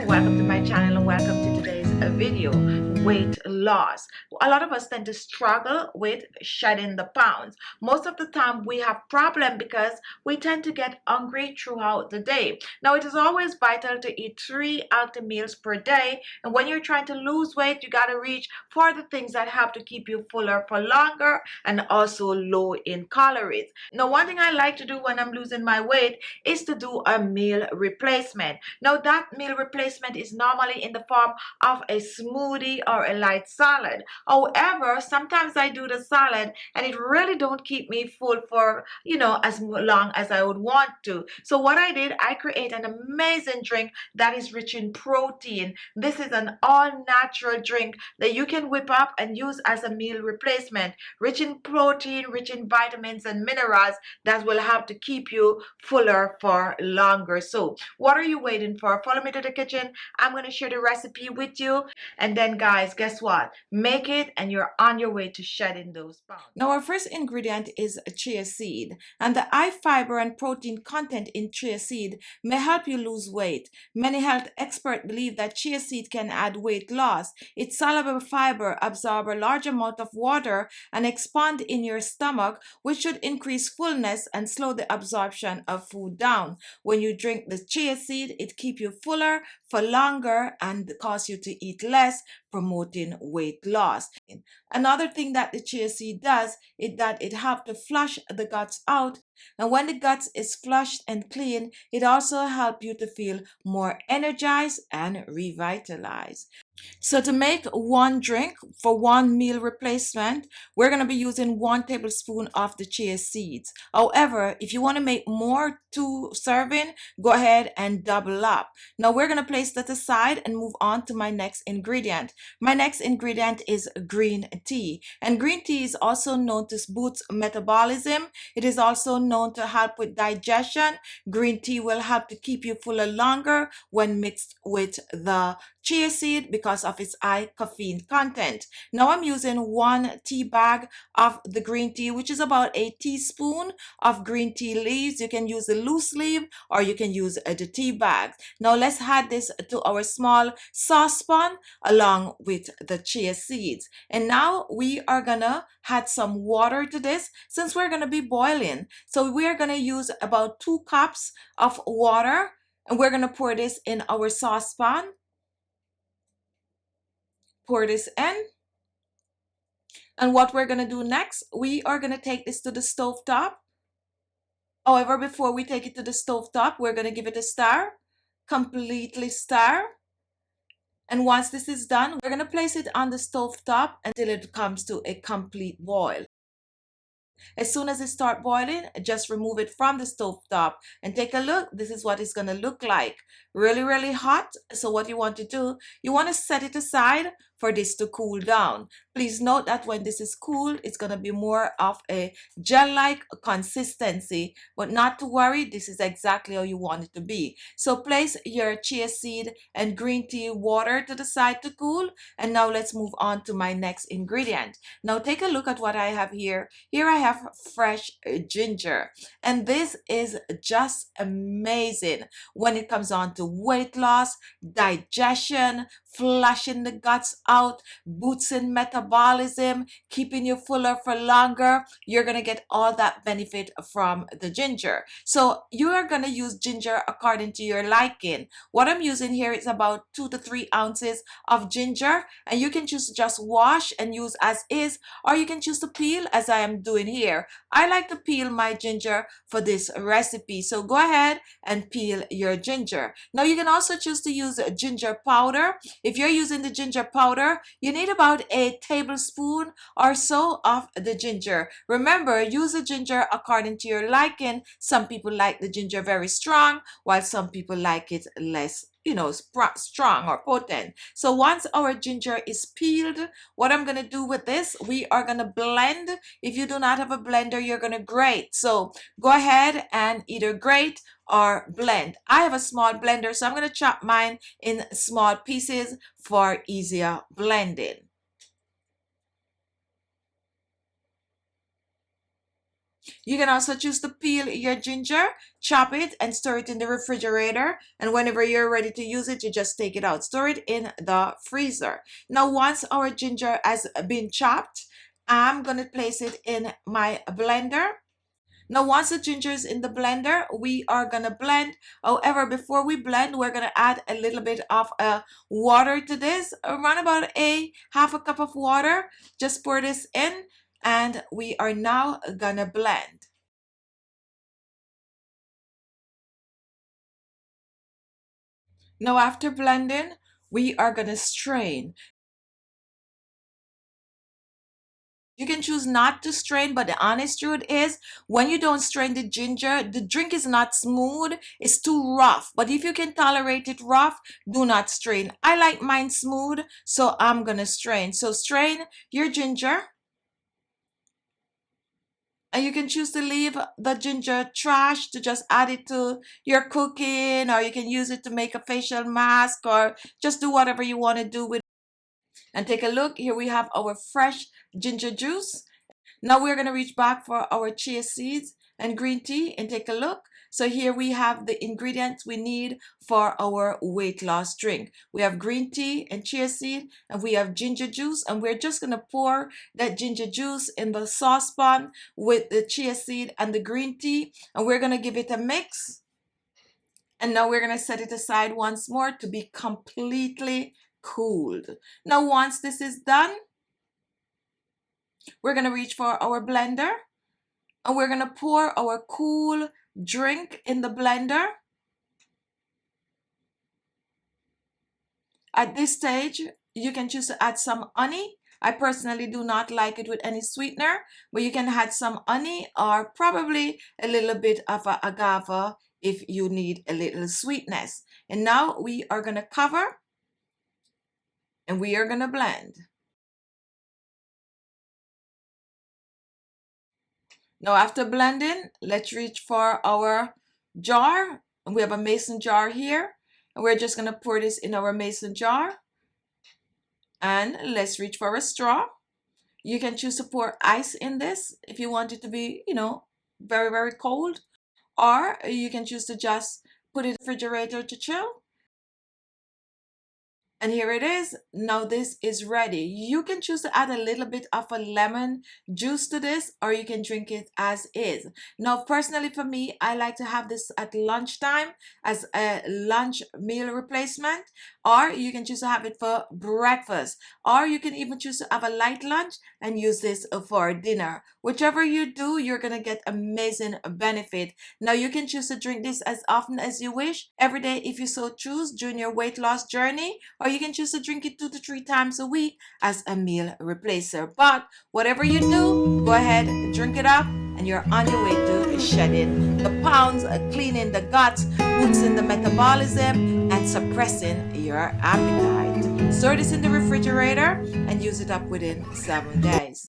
everyone, welcome to my channel and welcome to today's video, weight loss. A lot of us tend to struggle with shedding the pounds. Most of the time we have problem because we tend to get hungry throughout the day. Now it is always vital to eat 3 healthy meals per day, and when you're trying to lose weight you got to reach for the things that help to keep you fuller for longer and also low in calories. Now one thing I like to do when I'm losing my weight is to do a meal replacement. Now that meal replacement is normally in the form of a smoothie or a light salad. However, sometimes I do the salad and it really don't keep me full for, as long as I would want to. So what I did, I create an amazing drink that is rich in protein. This is an all-natural drink that you can whip up and use as a meal replacement. Rich in protein, rich in vitamins and minerals that will help to keep you fuller for longer. So what are you waiting for? Follow me to the kitchen. I'm going to share the recipe with you. And then guys, guess what? Make it and you're on your way to shedding those pounds. Now our first ingredient is chia seed. And the high fiber and protein content in chia seed may help you lose weight. Many health experts believe that chia seed can add weight loss. Its soluble fiber absorb a large amount of water and expand in your stomach, which should increase fullness and slow the absorption of food down. When you drink the chia seed, it keeps you fuller for longer and cause you to eat less, promoting weight loss. Another thing that the chia seed does is that it helps to flush the guts out, and when the guts is flushed and clean, it also helps you to feel more energized and revitalized. So to make one drink for one meal replacement, we're going to be using 1 tablespoon of the chia seeds. However, if you want to make more 2 serving, go ahead and double up. Now we're going to place that aside and move on to my next ingredient. My next ingredient is green tea. And green tea is also known to boost metabolism. It is also known to help with digestion. Green tea will help to keep you fuller longer when mixed with the chia seed because of its high caffeine content. Now I'm using 1 tea bag of the green tea, which is about a teaspoon of green tea leaves. You can use the loose leaf or you can use the tea bag. Now let's add this to our small saucepan along with the chia seeds. And now we are gonna add some water to this since we're gonna be boiling. So we are gonna use about 2 cups of water and we're gonna pour this in our saucepan. Pour this in, and what we're gonna do next, we are gonna take this to the stove top. However, before we take it to the stove top, we're gonna give it a stir, completely stir. And once this is done, we're gonna place it on the stove top until it comes to a complete boil. As soon as it starts boiling, just remove it from the stove top and take a look. This is what it's going to look like. Really, really hot. So what you want to do, you want to set it aside for this to cool down. Please note that when this is cooled, it's going to be more of a gel-like consistency, but not to worry, this is exactly how you want it to be. So place your chia seed and green tea water to the side to cool. And now let's move on to my next ingredient. Now take a look at what I have here. Here I have fresh ginger, and this is just amazing when it comes on to weight loss, digestion, flushing the guts out, boosting metabolism, keeping you fuller for longer. You're gonna get all that benefit from the ginger. So you are gonna use ginger according to your liking. What I'm using here is about 2 to 3 ounces of ginger, and you can choose to just wash and use as is, or you can choose to peel as I am doing here. I like to peel my ginger for this recipe, so go ahead and peel your ginger. Now you can also choose to use ginger powder. If you're using the ginger powder, you need about a tablespoon or so of the ginger. Remember, use the ginger according to your liking. Some people like the ginger very strong, while some people like it less strong or potent. So once our ginger is peeled, what I'm going to do with this, we are going to blend. If you do not have a blender, you're going to grate. So go ahead and either grate or blend. I have a small blender, so I'm going to chop mine in small pieces for easier blending. You can also choose to peel your ginger. chop it and store it in the refrigerator, and whenever you're ready to use it, you just take it out. Store it in the freezer. Now once our ginger has been chopped, I'm going to place it in my blender. Now once the ginger is in the blender, we are going to blend. However, before we blend, we're going to add a little bit of water to this, around about half a cup of water. Just pour this in, and we are now going to blend. Now after blending, we are going to strain. You can choose not to strain, but the honest truth is when you don't strain the ginger, the drink is not smooth, it's too rough. But if you can tolerate it rough, do not strain. I like mine smooth, so I'm gonna strain. So strain your ginger. And you can choose to leave the ginger trash to just add it to your cooking, or you can use it to make a facial mask, or just do whatever you want to do with it. And take a look, here we have our fresh ginger juice. Now we're going to reach back for our chia seeds and green tea and take a look. So here we have the ingredients we need for our weight loss drink. We have green tea and chia seed, and we have ginger juice, and we're just going to pour that ginger juice in the saucepan with the chia seed and the green tea, and we're going to give it a mix. And now we're going to set it aside once more to be completely cooled. Now once this is done, we're going to reach for our blender, and we're going to pour our cool drink in the blender. At this stage, you can choose to add some honey. I personally do not like it with any sweetener, but you can add some honey or probably a little bit of agave if you need a little sweetness. And now we are going to cover, and we are going to blend. Now after blending, let's reach for our jar. We have a mason jar here, and we're just going to pour this in our mason jar. And let's reach for a straw. You can choose to pour ice in this if you want it to be, very, very cold. Or you can choose to just put it in the refrigerator to chill. And here it is. Now this is ready. You can choose to add a little bit of a lemon juice to this, or you can drink it as is. Now personally for me, I like to have this at lunchtime as a lunch meal replacement, or you can choose to have it for breakfast, or you can even choose to have a light lunch and use this for dinner. Whichever you do, you're going to get amazing benefit. Now you can choose to drink this as often as you wish, every day if you so choose during your weight loss journey, or you can choose to drink it 2 to 3 times a week as a meal replacer. But whatever you do, go ahead, drink it up, and you're on your way to shedding the pounds, cleaning the guts, boosting the metabolism, and suppressing your appetite. Store this in the refrigerator and use it up within 7 days.